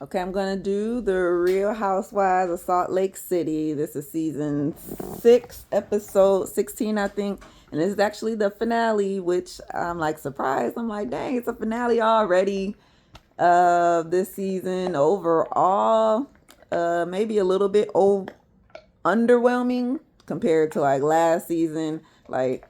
Okay, I'm gonna do the Real Housewives of Salt Lake City. This is season 6, episode 16, I think. And this is actually the finale, which I'm like surprised. I'm like, dang, it's a finale already this season overall. Maybe a little bit underwhelming compared to like last season. Like,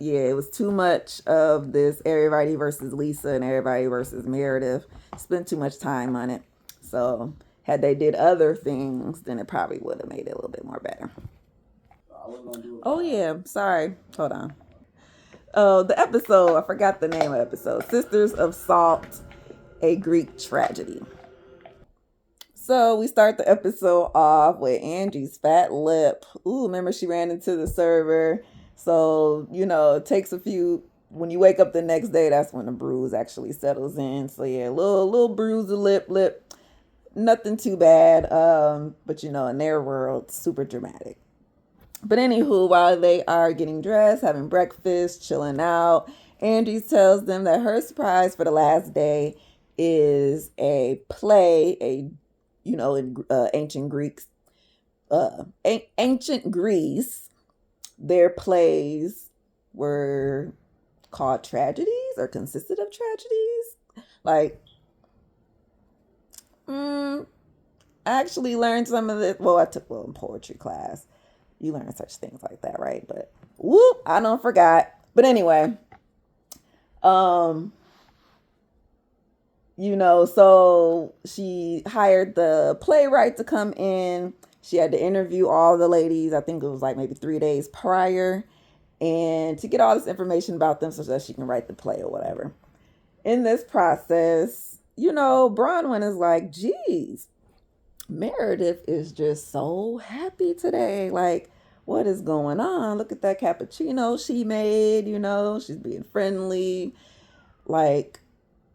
yeah, it was too much of this everybody versus Lisa and everybody versus Meredith. Spent too much time on it. So had they did other things, then it probably would have made it a little bit more better. Oh yeah, sorry. Hold on. Oh, the episode, I forgot the name of the episode. Sisters of Salt, a Greek tragedy. So we start the episode off with Angie's fat lip. Ooh, remember she ran into the server. So, it takes a few when you wake up the next day, that's when the bruise actually settles in. So yeah, little bruise of lip. Nothing too bad. But in their world, super dramatic. But anywho, while they are getting dressed, having breakfast, chilling out, Angie tells them that her surprise for the last day is a play, in ancient Greeks, ancient Greece, their plays were called tragedies or consisted of tragedies. Like, I actually learned some of this. Well, I took in poetry class. You learn such things like that, right? But whoop, I don't forgot. But anyway, um, so she hired the playwright to come in. She had to interview all the ladies. I think it was like maybe 3 days prior, and to get all this information about them so that she can write the play or whatever. In this process, Bronwyn is like, geez, Meredith is just so happy today. Like, what is going on? Look at that cappuccino she made, she's being friendly. Like,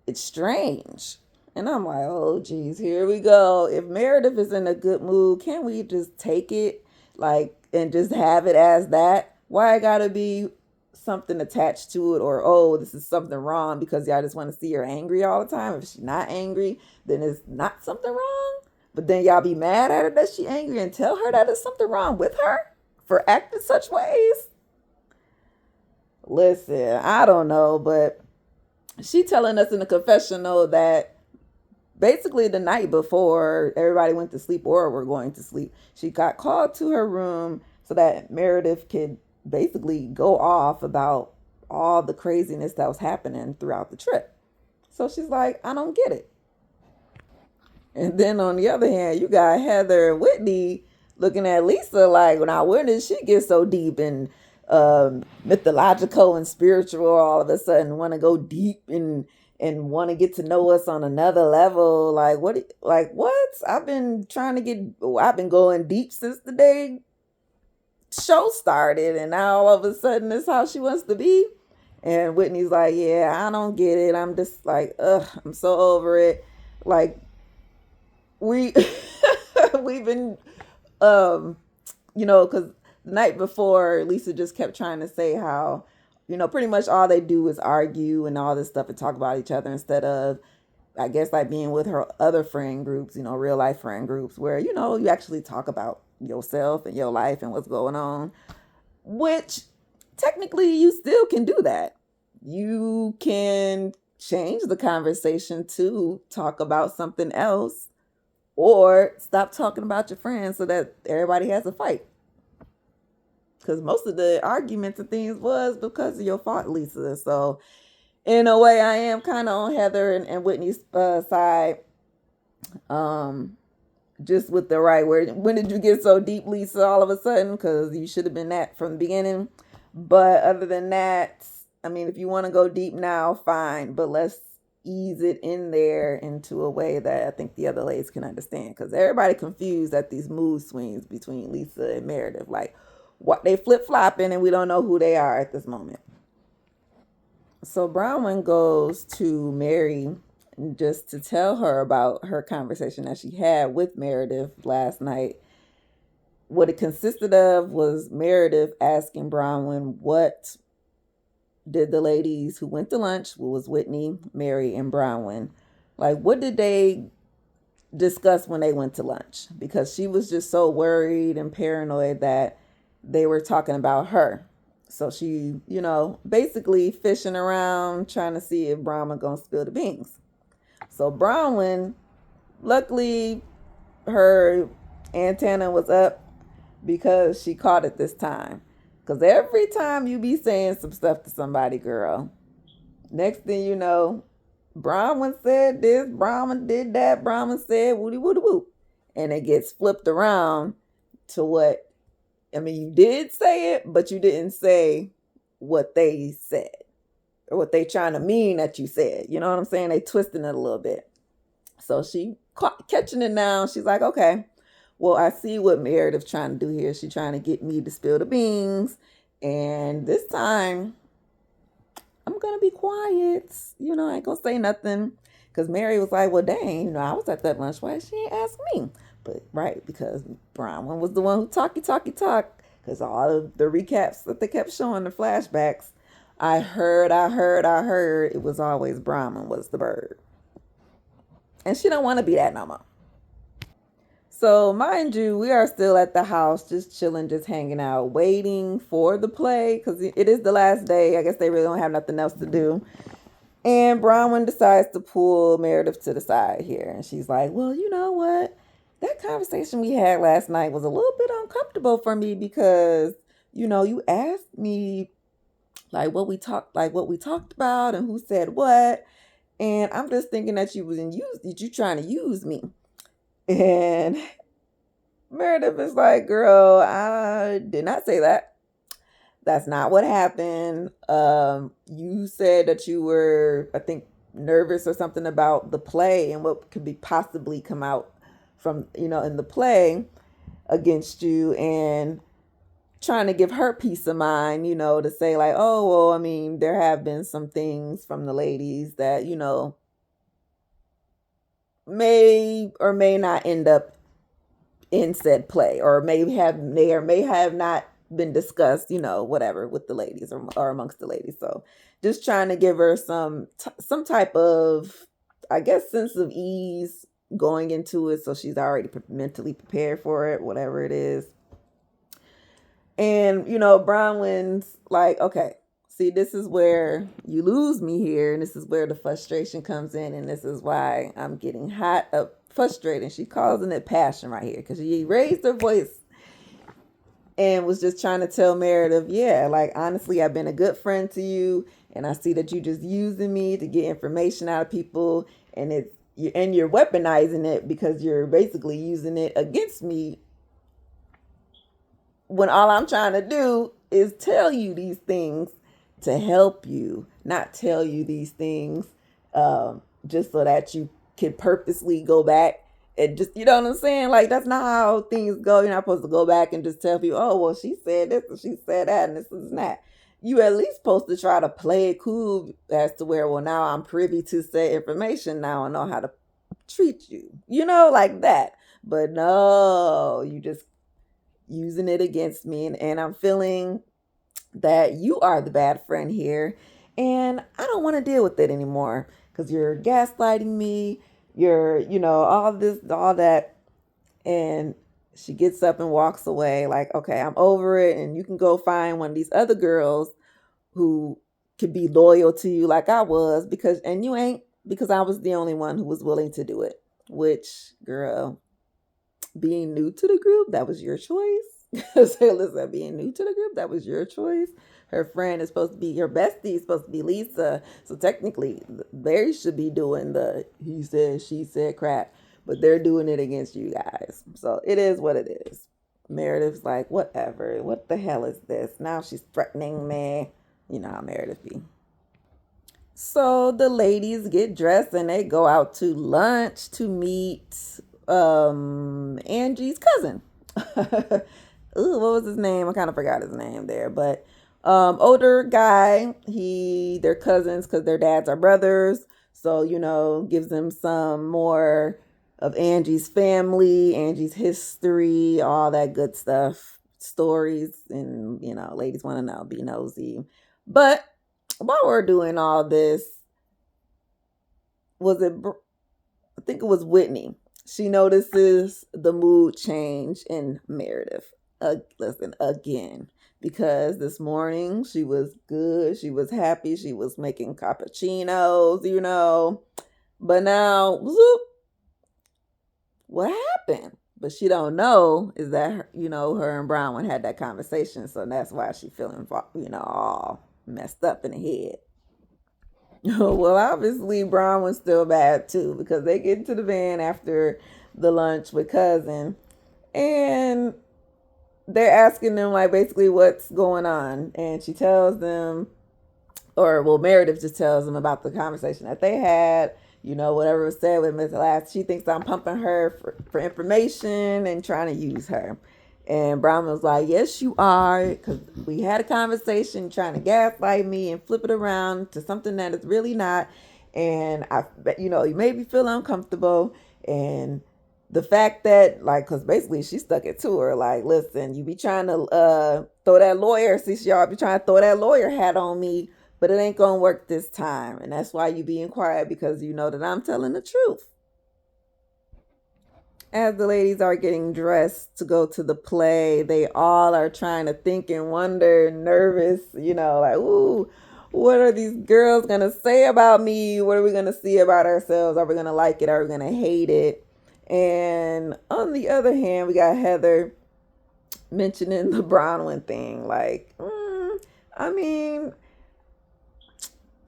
it's strange. And I'm like, oh, geez, here we go. If Meredith is in a good mood, can't we just take it, like, and just have it as that? Why I gotta be something attached to it, or oh, this is something wrong because y'all just want to see her angry all the time? If she's not angry, then it's not something wrong. But then y'all be mad at her that she's angry and tell her that there's something wrong with her for acting such ways. Listen, I don't know, but she telling us in the confessional that basically the night before everybody went to sleep or were going to sleep, she got called to her room so that Meredith could basically go off about all the craziness that was happening throughout the trip. So she's like, I don't get it. And then on the other hand, you got Heather and Whitney looking at Lisa like, now when did she get so deep and mythological and spiritual all of a sudden, want to go deep and want to get to know us on another level? Like what? Like what? I've been going deep since the day show started, and now all of a sudden this is how she wants to be. And Whitney's like, yeah, I don't get it. I'm just like, ugh, I'm so over it. Like we we've been because the night before Lisa just kept trying to say how pretty much all they do is argue and all this stuff and talk about each other instead of, I guess, like being with her other friend groups, real life friend groups where you actually talk about yourself and your life and what's going on, which technically you still can do that. You can change the conversation to talk about something else, or stop talking about your friends so that everybody has a fight. Because most of the arguments and things was because of your fault, Lisa. So in a way, I am kind of on Heather and Whitney's side. Just with the right word. When did you get so deep, Lisa, all of a sudden? Because you should have been that from the beginning. But other than that, I mean, if you want to go deep now, fine. But let's ease it in there into a way that I think the other ladies can understand. Because everybody confused at these mood swings between Lisa and Meredith. Like, what they flip flopping and we don't know who they are at this moment. So Bronwyn goes to Mary just to tell her about her conversation that she had with Meredith last night. What it consisted of was Meredith asking Bronwyn what did the ladies who went to lunch, who was Whitney, Mary, and Bronwyn, like what did they discuss when they went to lunch because she was just so worried and paranoid that they were talking about her. So she, basically fishing around trying to see if Brahma gonna spill the beans. So Bronwyn, luckily, her antenna was up because she caught it this time. Because every time you be saying some stuff to somebody, girl, next thing you know, Brahman said this, Brahman did that, Brahman said woody woody woo. And it gets flipped around to what, I mean, you did say it, but you didn't say what they said or what they trying to mean that you said. You know what I'm saying? They twisting it a little bit. So she catching it now. She's like, okay, well, I see what Meredith's trying to do here. She's trying to get me to spill the beans. And this time, I'm going to be quiet. I ain't going to say nothing. Because Mary was like, well, dang, I was at that lunch. Why she ain't ask me? But, right, because Bronwyn was the one who talk. Because all of the recaps that they kept showing, the flashbacks, I heard. It was always Bronwyn was the bird. And she don't want to be that no more. So, mind you, we are still at the house, just chilling, just hanging out, waiting for the play because it is the last day. I guess they really don't have nothing else to do. And Bronwyn decides to pull Meredith to the side here. And she's like, well, you know what? That conversation we had last night was a little bit uncomfortable for me because, you asked me what we talked about and who said what. And I'm just thinking that you trying to use me. And Meredith is like, girl, I did not say that. That's not what happened. You said that you were, I think, nervous or something about the play and what could be possibly come out from, in the play against you, and trying to give her peace of mind, to say like, oh, well, I mean, there have been some things from the ladies that, may or may not end up in said play, or may have not been discussed, whatever, with the ladies or amongst the ladies. So just trying to give her some type of, I guess, sense of ease going into it, so she's already mentally prepared for it, whatever it is. And Bronwyn's like, okay, see, this is where you lose me here, and this is where the frustration comes in, and this is why I'm getting hot up frustrated. She causing it passion right here because she raised her voice and was just trying to tell Meredith, yeah, like, honestly, I've been a good friend to you, and I see that you just using me to get information out of people, and you're weaponizing it because you're basically using it against me when all I'm trying to do is tell you these things to help you, not tell you these things just so that you can purposely go back and just, you know what I'm saying? Like, that's not how things go. You're not supposed to go back and just tell people, oh, well, she said this and she said that and this and that. You at least supposed to try to play it cool as to where, well, now I'm privy to said information. Now I know how to treat you, like that. But no, you just using it against me, and I'm feeling that you are the bad friend here, and I don't want to deal with it anymore because you're gaslighting me, you're all this, all that. And she gets up and walks away like, okay, I'm over it, and you can go find one of these other girls who could be loyal to you like I was, and you ain't, because I was the only one who was willing to do it. Which, girl, being new to the group, that was your choice. Say, listen, being new to the group, that was your choice. Her friend is supposed to be, her bestie is supposed to be Lisa. So technically, they should be doing the he said, she said crap. But they're doing it against you guys. So it is what it is. Meredith's like, whatever. What the hell is this? Now she's threatening me. You know how Meredith be. So the ladies get dressed and they go out to lunch to meet Angie's cousin. Ooh, what was his name? I kind of forgot his name there, but older guy. They're cousins because their dads are brothers. So, gives them some more of Angie's family, Angie's history, all that good stuff, stories, and ladies want to know, be nosy. But while we're doing all this, I think it was Whitney. She notices the mood change in Meredith. Listen, again, because this morning she was good, she was happy, she was making cappuccinos, but now, whoop, what happened? But she don't know is that her and Bronwyn had that conversation, so that's why she feeling all messed up in the head. Well, obviously Bronwyn's still bad too because they get into the van after the lunch with cousin, and they're asking them like basically what's going on, and she tells them, or well, Meredith just tells them about the conversation that they had. Whatever was said with Miss Last, she thinks I'm pumping her for information and trying to use her. And Brown was like, yes, you are, because we had a conversation trying to gaslight me and flip it around to something that is really not. And you made me feel uncomfortable. And the fact that, like, because basically she stuck it to her, like, listen, you be trying to throw that lawyer, see, y'all be trying to throw that lawyer hat on me, but it ain't gonna work this time. And that's why you being quiet, because you know that I'm telling the truth. As the ladies are getting dressed to go to the play, they all are trying to think and wonder, nervous, like, ooh, what are these girls gonna say about me? What are we gonna see about ourselves? Are we gonna like it? Are we gonna hate it? And on the other hand, we got Heather mentioning the Bronwyn thing. Like, I mean,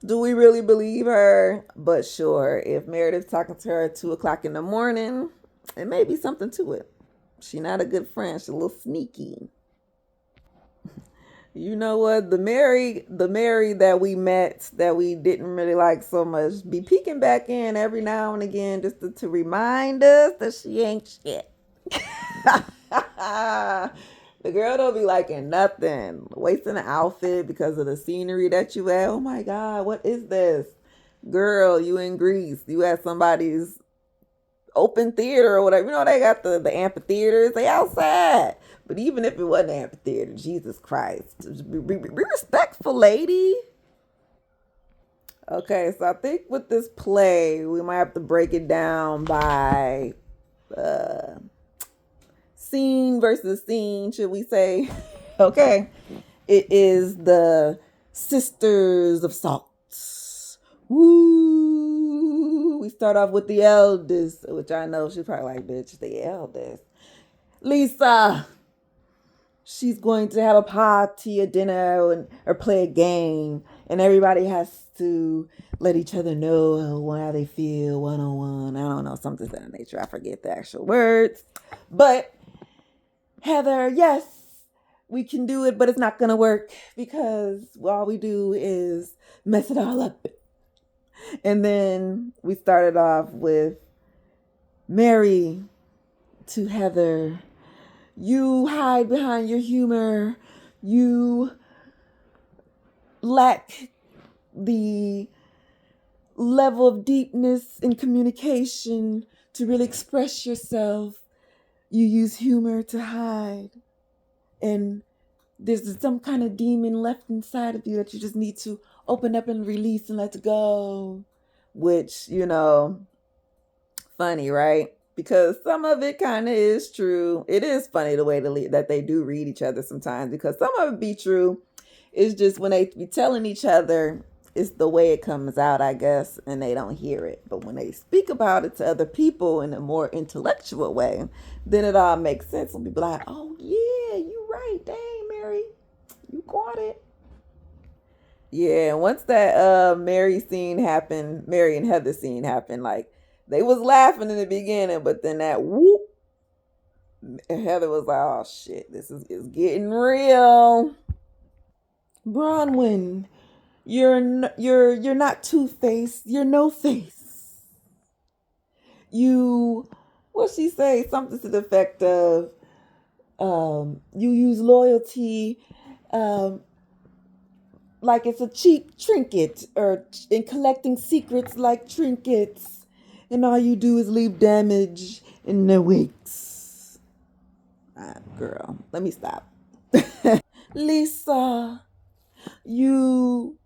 do we really believe her? But sure, if Meredith's talking to her at 2 o'clock in the morning, it may be something to it. She not a good friend. She's a little sneaky. You know what? The Mary that we met that we didn't really like so much be peeking back in every now and again just to remind us that she ain't shit. The girl don't be liking nothing. Wasting an outfit because of the scenery that you at. Oh my God, what is this? Girl, you in Greece. You at somebody's open theater or whatever. They got the amphitheaters. They outside. But even if it wasn't an amphitheater, Jesus Christ. Be respectful, lady. Okay, so I think with this play, we might have to break it down by uh, scene versus scene, should we say? Okay. It is the Sisters of Salt. Woo! We start off with the eldest, which I know she's probably like, bitch, the eldest. Lisa. She's going to have a party, a dinner, or play a game, and everybody has to let each other know how they feel one on one. I don't know, something of that nature. I forget the actual words. But Heather, yes, we can do it, but it's not gonna work because all we do is mess it all up. And then we started off with Mary to Heather. You hide behind your humor. You lack the level of deepness in communication to really express yourself. You use humor to hide. And there's some kind of demon left inside of you that you just need to open up and release and let go. Which, funny, right? Because some of it kind of is true. It is funny the way that they do read each other sometimes, because some of it be true. It's just when they be telling each other, it's the way it comes out, I guess, and they don't hear it. But when they speak about it to other people in a more intellectual way, then it all makes sense. And people like, oh yeah, you right. Dang, Mary, you got it. Yeah, once that Mary and Heather scene happened, like they was laughing in the beginning, but then that whoop, Heather was like, "Oh shit, this is getting real." Bronwyn, you're not Two-Faced. You're No Face. You, what she say? Something to the effect of, you use loyalty, um, like it's a cheap trinket, or in collecting secrets like trinkets, and all you do is leave damage in their wakes. Girl, let me stop. Lisa, you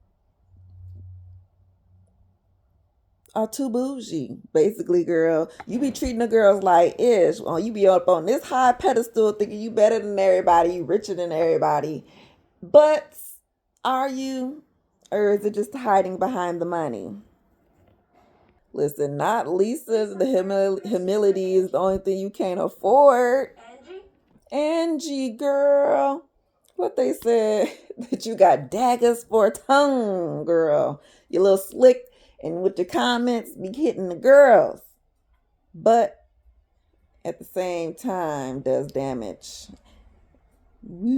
are too bougie. Basically, girl, you be treating the girls like ish. Well, you be up on this high pedestal thinking you better than everybody, you richer than everybody. But are you? Or is it just hiding behind the money? Listen, not Lisa's. The humility is the only thing you can't afford. Angie, girl. What they said that you got daggers for a tongue, girl. You little slick and with your comments be hitting the girls. But at the same time does damage. Woo.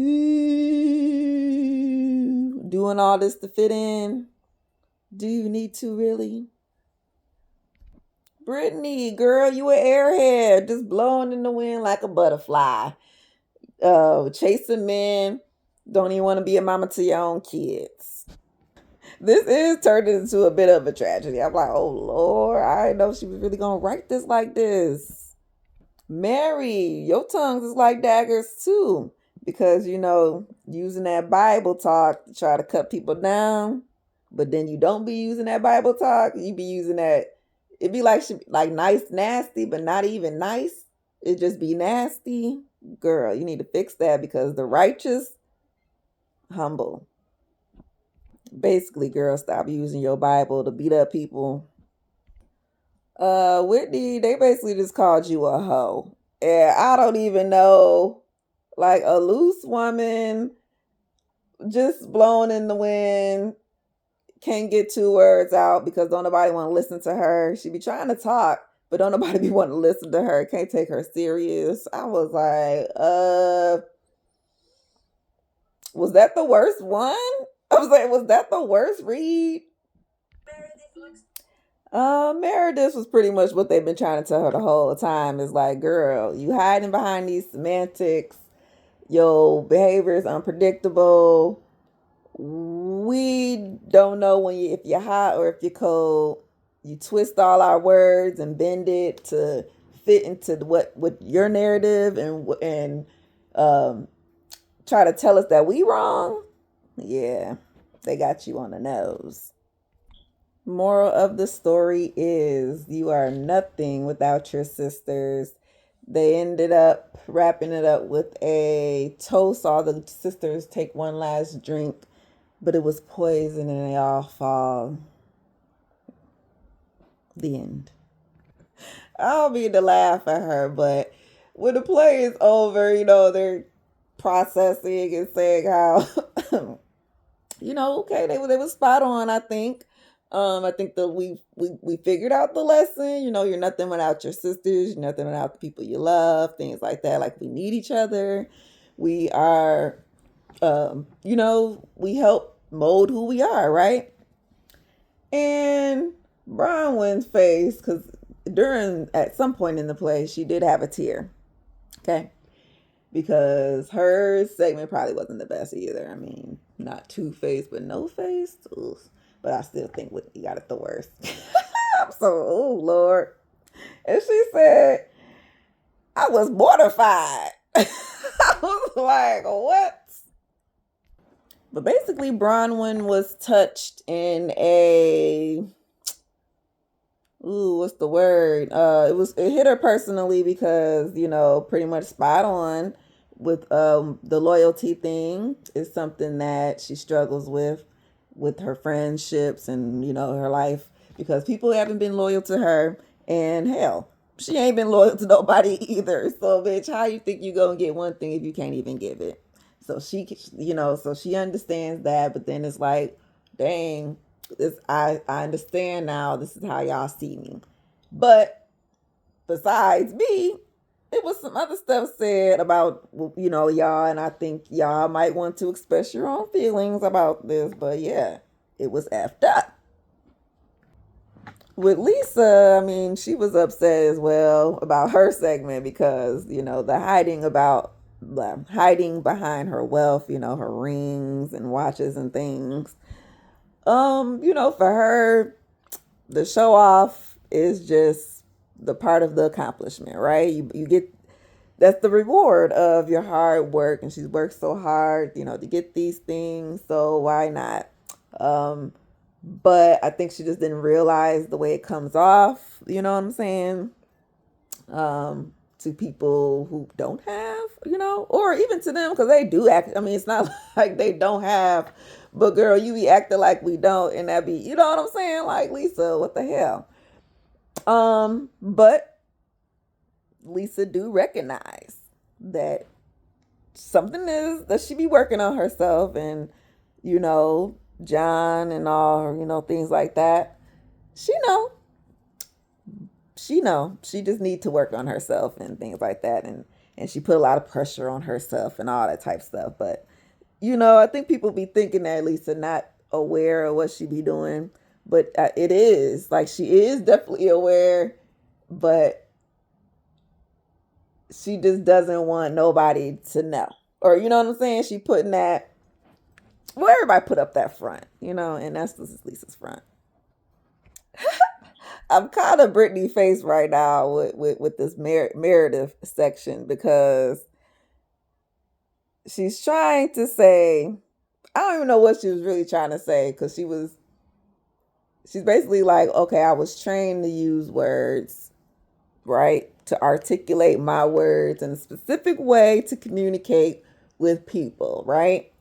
Doing all this to fit in. Do you need to really? Brittany, girl, you an airhead, just blowing in the wind like a butterfly. Chasing men. Don't even want to be a mama to your own kids. This is turned into a bit of a tragedy. I'm like, oh Lord, I didn't know she was really gonna write this like this. Mary, your tongues is like daggers too. Because using that Bible talk to try to cut people down, but then you don't be using that Bible talk, you be using that. It'd be like nice, nasty, but not even nice. It just be nasty. Girl, you need to fix that because the righteous humble. Basically, girl, stop using your Bible to beat up people. Whitney, they basically just called you a hoe. And I don't even know, like a loose woman just blowing in the wind, can't get two words out because don't nobody want to listen to her. She be trying to talk, but don't nobody be wanting to listen to her. Can't take her serious. I was like, was that the worst one? I was like, was that the worst read? Meredith was pretty much what they've been trying to tell her the whole time. Is like, girl, you hiding behind these semantics. Your behavior is unpredictable. We don't know if you're hot or if you're cold. You twist all our words and bend it to fit into what your narrative and try to tell us that we wrong. Yeah, they got you on the nose. Moral of the story is you are nothing without your sisters. They ended up wrapping it up with a toast. All the sisters take one last drink, but it was poison and they all fall. The end. I don't mean to laugh at her, but when the play is over, they're processing and saying how okay, they were spot on, I think. I think that we figured out the lesson. You're nothing without your sisters. You're nothing without the people you love. Things like that. Like we need each other. We are, we help mold who we are, right? And Bronwyn's face, because at some point in the play, she did have a tear. Okay. Because her segment probably wasn't the best either. I mean, not two-faced, but no-faced. Oof. But I still think Whitney got it the worst. I'm so, oh, Lord. And she said, I was mortified. I was like, what? But basically, Bronwyn was touched in what's the word? It hit her personally because, pretty much spot on with the loyalty thing is something that she struggles with her friendships and, her life because people haven't been loyal to her and hell, she ain't been loyal to nobody either. So bitch, how you think you gonna get one thing if you can't even give it? So she understands that, but then it's like, dang, I understand now. This is how y'all see me. But besides me, it was some other stuff said about y'all, and I think y'all might want to express your own feelings about this. But yeah, it was effed up. With Lisa, I mean, she was upset as well about her segment because the hiding behind her wealth, her rings and watches and things. For her, the show off is just the part of the accomplishment, right? You get that's the reward of your hard work, and she's worked so hard, to get these things. So why not? but I think she just didn't realize the way it comes off. You know what I'm saying? To people who don't have, or even to them, because they do act. I mean, it's not like they don't have, but girl, you be acting like we don't, and that be, you know what I'm saying? Like, Lisa, what the hell? But Lisa do recognize that something is that she be working on herself, and you know, John and all, things like that. She know, she just need to work on herself and things like that, and she put a lot of pressure on herself and all that type stuff. But I think people be thinking that Lisa not aware of what she be doing, but it is like she is definitely aware, but she just doesn't want nobody to know, or you know what I'm saying. She putting that, well, everybody put up that front, and that's this is Lisa's front. I'm kind of Brittany face right now with this Meredith section, because she's trying to say, I don't even know what she was really trying to say, because she's basically like, okay, I was trained to use words, right, to articulate my words in a specific way to communicate with people, right?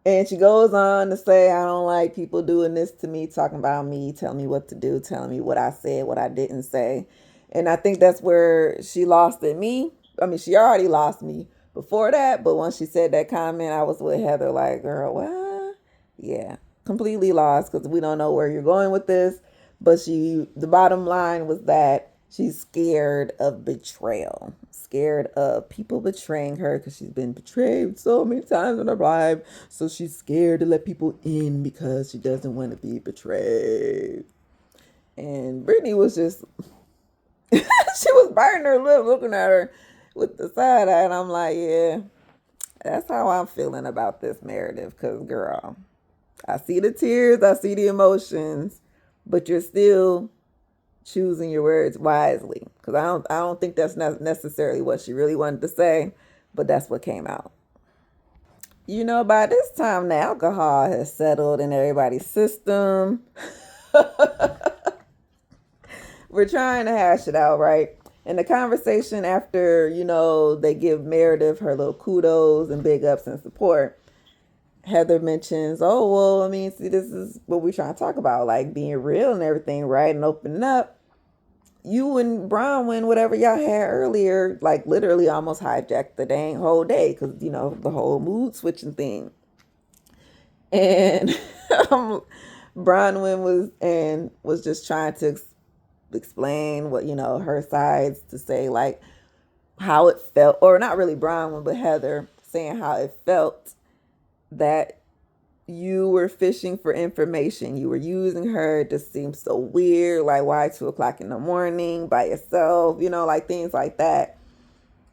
And she goes on to say, I don't like people doing this to me, talking about me, telling me what to do, telling me what I said, what I didn't say. And I think that's where she lost at me. I mean, she already lost me before that, but once she said that comment, I was with Heather like, girl, what? Yeah, completely lost, because we don't know where you're going with this. But the bottom line was that she's scared of betrayal, scared of people betraying her, because she's been betrayed so many times in her life. So she's scared to let people in because she doesn't want to be betrayed. And Brittany was just, she was biting her lip, looking at her with the side eye. And I'm like, yeah, that's how I'm feeling about this Meredith. Because, girl, I see the tears, I see the emotions, but you're still choosing your words wisely, because I don't think that's not necessarily what she really wanted to say, but that's what came out. By this time the alcohol has settled in everybody's system. We're trying to hash it out, right? And the conversation after, they give Meredith her little kudos and big ups and support, Heather mentions, oh, well, I mean, see, this is what we're trying to talk about, like being real and everything, right? And opening up. You and Bronwyn, whatever y'all had earlier, like literally almost hijacked the dang whole day, because, the whole mood switching thing. And Bronwyn was just trying to explain what, her sides, to say like how it felt, or not really Bronwyn, but Heather saying how it felt that you were fishing for information. You were using her. It just seems so weird. Like, why 2 o'clock in the morning by yourself? Like things like that.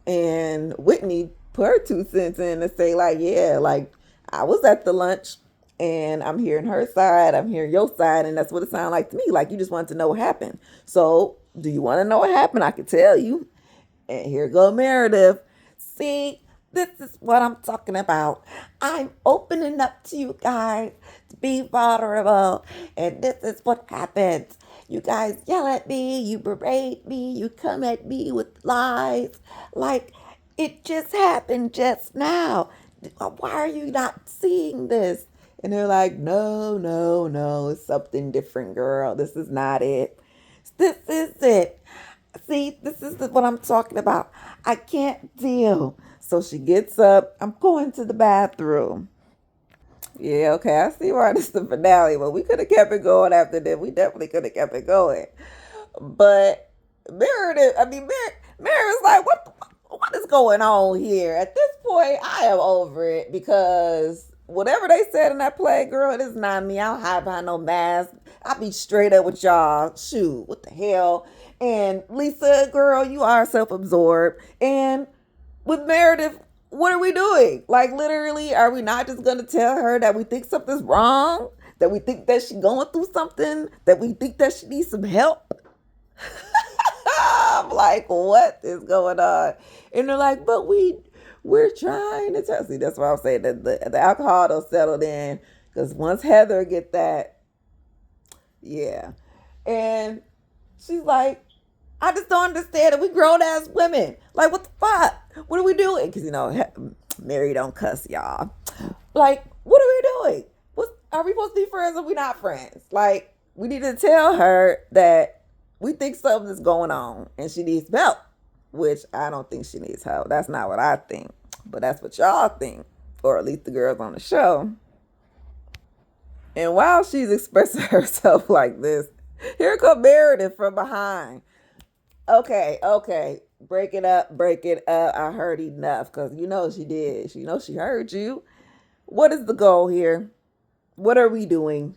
And Whitney put her 2 cents in to say, like, yeah, like I was at the lunch and I'm hearing her side, I'm hearing your side, and that's what it sounded like to me. Like you just wanted to know what happened. So, do you want to know what happened? I can tell you. And here go Meredith. See, this is what I'm talking about. I'm opening up to you guys to be vulnerable. And this is what happens. You guys yell at me, you berate me, you come at me with lies. Like it just happened just now. Why are you not seeing this? And they're like, no, no, no, it's something different, girl. This is not it. This is it. See, this is what I'm talking about. I can't deal. So she gets up. I'm going to the bathroom. Yeah, okay. I see why this is the finale, but we could have kept it going after that. We definitely could have kept it going. But Meredith's like, what is going on here? At this point, I am over it, because whatever they said in that play, girl, it is not me. I don't hide behind no mask. I be straight up with y'all. Shoot, what the hell? And Lisa, girl, you are self-absorbed. And with Meredith, what are we doing? Like, literally, are we not just going to tell her that we think something's wrong? That we think that she's going through something? That we think that she needs some help? I'm like, what is going on? And they're like, but we're trying to tell. See, that's why I'm saying that the alcohol done settled in. Because once Heather get that, yeah. And she's like, I just don't understand it. We grown ass women. Like, what the fuck? What are we doing? Because, Mary don't cuss, y'all. Like, what are we doing? Are we supposed to be friends or we not friends? Like, we need to tell her that we think something's going on and she needs help, which I don't think she needs help. That's not what I think, but that's what y'all think, or at least the girls on the show. And while she's expressing herself like this, here come Meredith from behind. Okay, break it up, break it up. I heard enough, because she did. She heard you. What is the goal here? What are we doing?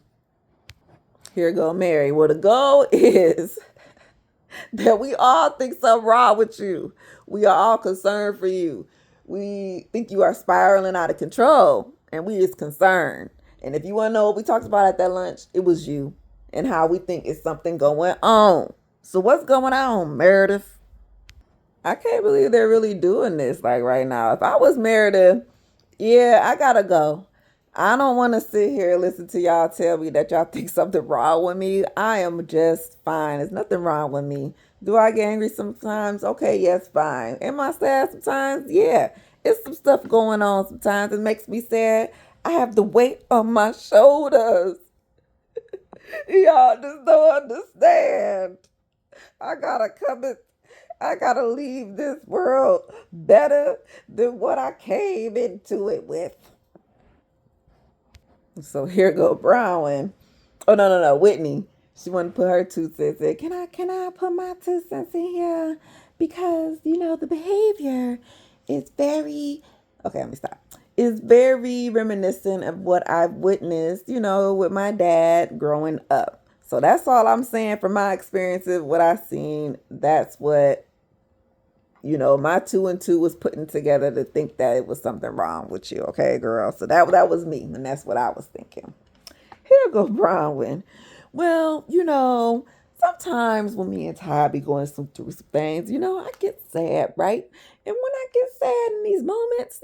Here go Mary. Well, the goal is that we all think something wrong with you. We are all concerned for you. We think you are spiraling out of control, and we is concerned. And if you want to know what we talked about at that lunch, it was you and how we think it's something going on. So what's going on, Meredith? I can't believe they're really doing this like right now. If I was Meredith, yeah, I gotta go. I don't want to sit here and listen to y'all tell me that y'all think something wrong with me. I am just fine. There's nothing wrong with me. Do I get angry sometimes? Okay, yes, fine. Am I sad sometimes? Yeah. It's some stuff going on sometimes. It makes me sad. I have the weight on my shoulders. Y'all just don't understand. I gotta come in. I gotta leave this world better than what I came into it with. So here go Brown. Oh no, Whitney. She wanted to put her 2 cents in. Can I put my 2 cents in here? Because the behavior is very okay, let me stop. It's very reminiscent of what I've witnessed, with my dad growing up. So that's all I'm saying from my experiences, what I've seen. That's what my 2 and 2 was putting together to think that it was something wrong with you, okay, girl? So that was me, and that's what I was thinking. Here go Bronwyn. Well, sometimes when me and Ty be going through some things, I get sad, right? And when I get sad in these moments,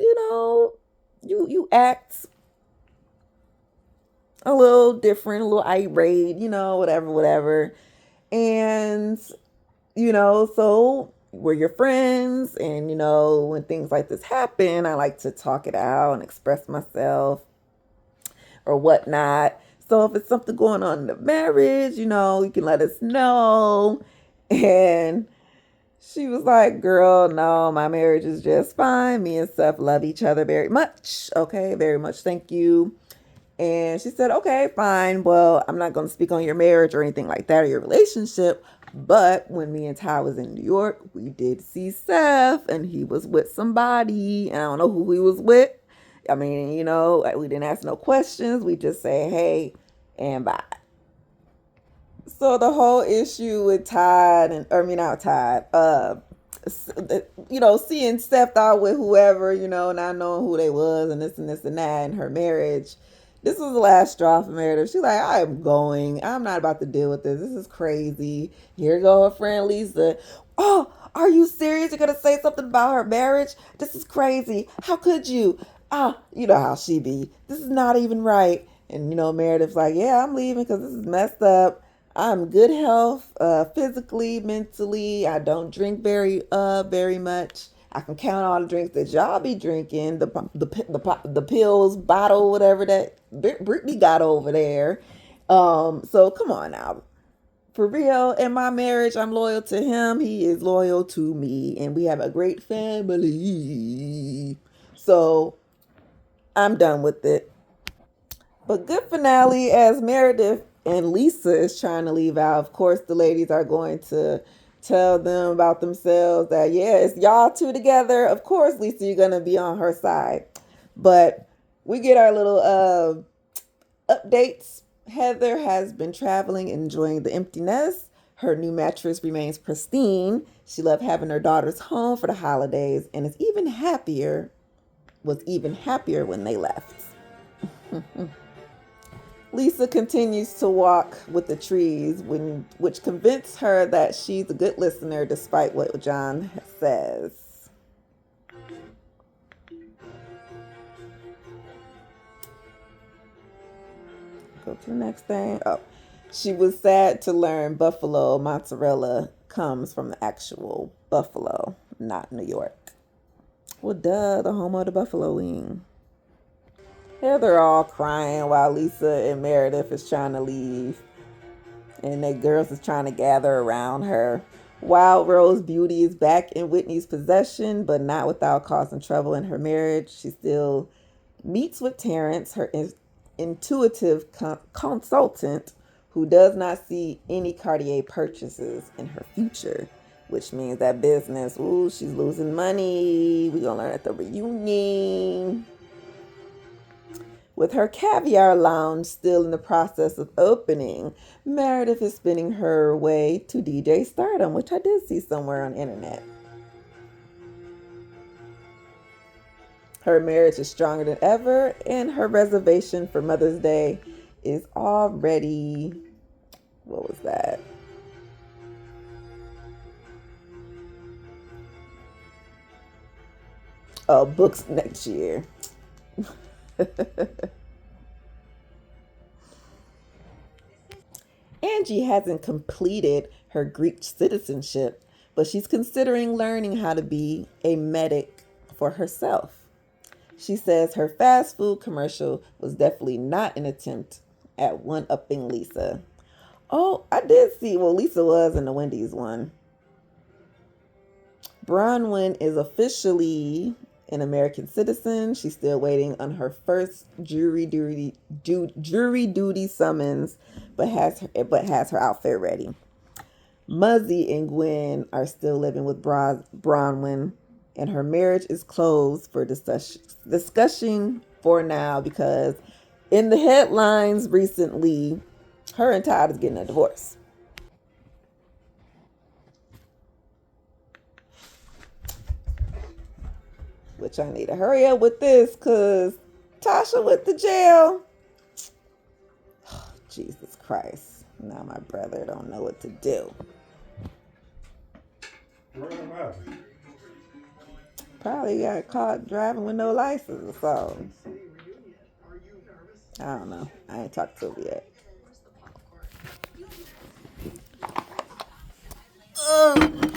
you act a little different, a little irate, whatever. And, so we're your friends. And, when things like this happen, I like to talk it out and express myself or whatnot. So if it's something going on in the marriage, you can let us know. And she was like, girl, no, my marriage is just fine. Me and Seth love each other very much. Okay, very much. Thank you. And she said, okay, fine. Well, I'm not going to speak on your marriage or anything like that or your relationship. But when me and Ty was in New York, we did see Seth and he was with somebody. And I don't know who he was with. I mean, we didn't ask no questions. We just say, hey, and bye. So the whole issue with Todd seeing Steph out with whoever, not knowing who they was and this and that in her marriage. This was the last straw for Meredith. She's like, I am going. I'm not about to deal with this. This is crazy. Here go her friend Lisa. Oh, are you serious? You're going to say something about her marriage? This is crazy. How could you? You know how she be. This is not even right. And, Meredith's like, yeah, I'm leaving because this is messed up. I'm good health, physically, mentally. I don't drink very much. I can count all the drinks that y'all be drinking, the pills, bottle, whatever that Brittany got over there. So come on now. For real, in my marriage, I'm loyal to him. He is loyal to me. And we have a great family. So I'm done with it. But good finale as Meredith and Lisa is trying to leave out. Of course, the ladies are going to tell them about themselves that, yeah, it's y'all two together. Of course, Lisa, you're going to be on her side. But we get our little updates. Heather has been traveling, enjoying the empty nest. Her new mattress remains pristine. She loved having her daughters home for the holidays and was even happier when they left. Lisa continues to walk with the trees, which convinces her that she's a good listener despite what John says. Go to the next thing. Oh, she was sad to learn buffalo mozzarella comes from the actual buffalo, not New York. Well, duh, the home of the buffalo wing. Yeah, they're all crying while Lisa and Meredith is trying to leave, and the girls is trying to gather around her. Wild Rose Beauty is back in Whitney's possession, but not without causing trouble in her marriage. She still meets with Terrence, her intuitive consultant, who does not see any Cartier purchases in her future, which means that business, ooh, she's losing money. We're going to learn at the reunion. With her caviar lounge still in the process of opening, Meredith is spinning her way to DJ stardom, which I did see somewhere on the internet. Her marriage is stronger than ever, and her reservation for Mother's Day is already, what was that? Oh, books next year. Angie hasn't completed her Greek citizenship, but she's considering learning how to be a medic for herself. She says her fast food commercial was definitely not an attempt at one upping Lisa. Oh, I did see, well, Lisa was in the Wendy's one. Bronwyn is officially an American citizen. She's still waiting on her first jury duty summons, but has her outfit ready. Muzzy and Gwen are still living with Bronwyn, and her marriage is closed for discussion for now because in the headlines recently, her and Todd is getting a divorce. Which I need to hurry up with this because Tasha went to jail. Oh, Jesus Christ. Now my brother don't know what to do. Probably got caught driving with no license or something. I don't know. I ain't talked to him yet. Ugh.